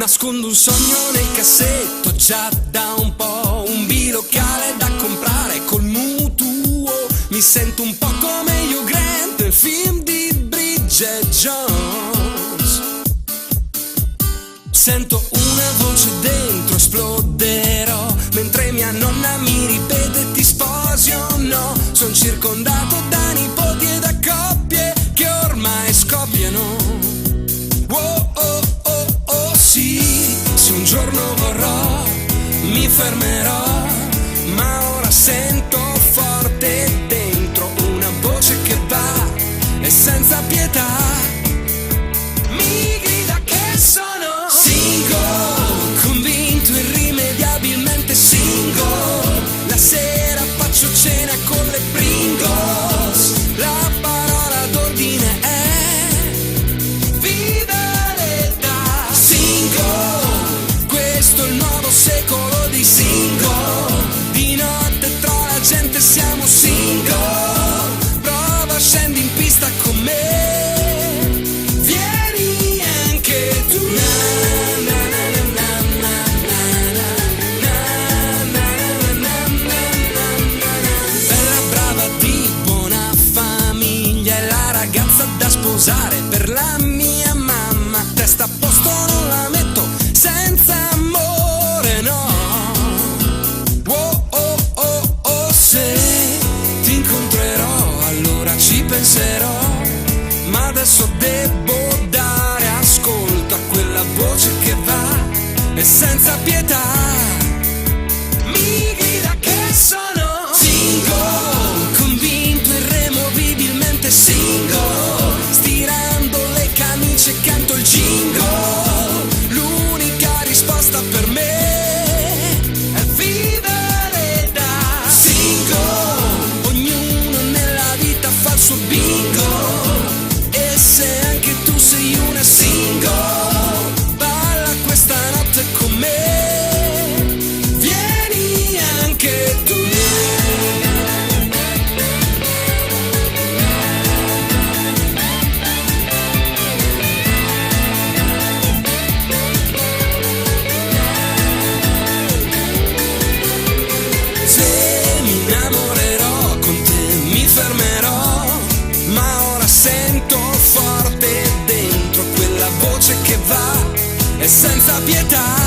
Nascondo un sogno nel cassetto già da un po', un bilocale da comprare col mutuo. Mi sento un po' come Hugh Grant nel film di Bridget Jones. Sento una voce dentro, esploderò, mentre mia nonna mi ripete ti sposi o no. Son circondato da nipoti e da coppie che ormai scoppiano. Oh oh oh oh sì, se un giorno vorrò mi fermerò, ma ora sento forte dentro una voce che va e senza pietà mi grida che sono single, convinto irrimediabilmente single. La sera faccio cena con le Pringles, la parola d'ordine è fidelità. Single, questo è il nuovo secolo dei single. Di notte tra la gente siamo single. Prova, scendi in pista con me, vieni anche tu. Bella, brava, di buona famiglia, è la ragazza da sposare per la mia mamma. Testa a posto non la metto senza amore, no. Oh oh oh oh, se ti incontrerò allora ci penserò, ma adesso devo dare ascolto a quella voce che va e senza pietà mi grida che sono single, convinto irremovibilmente single. Stirando le camicie canto il jingle, l'unica risposta per me è fidelità. Single, ognuno nella vita fa il suo bingo, e se anche tu sei una single, balla questa notte con me, vieni anche tu. Se mi innamorerò con te mi fermerò, ma ora sento forte dentro quella voce che va e senza pietà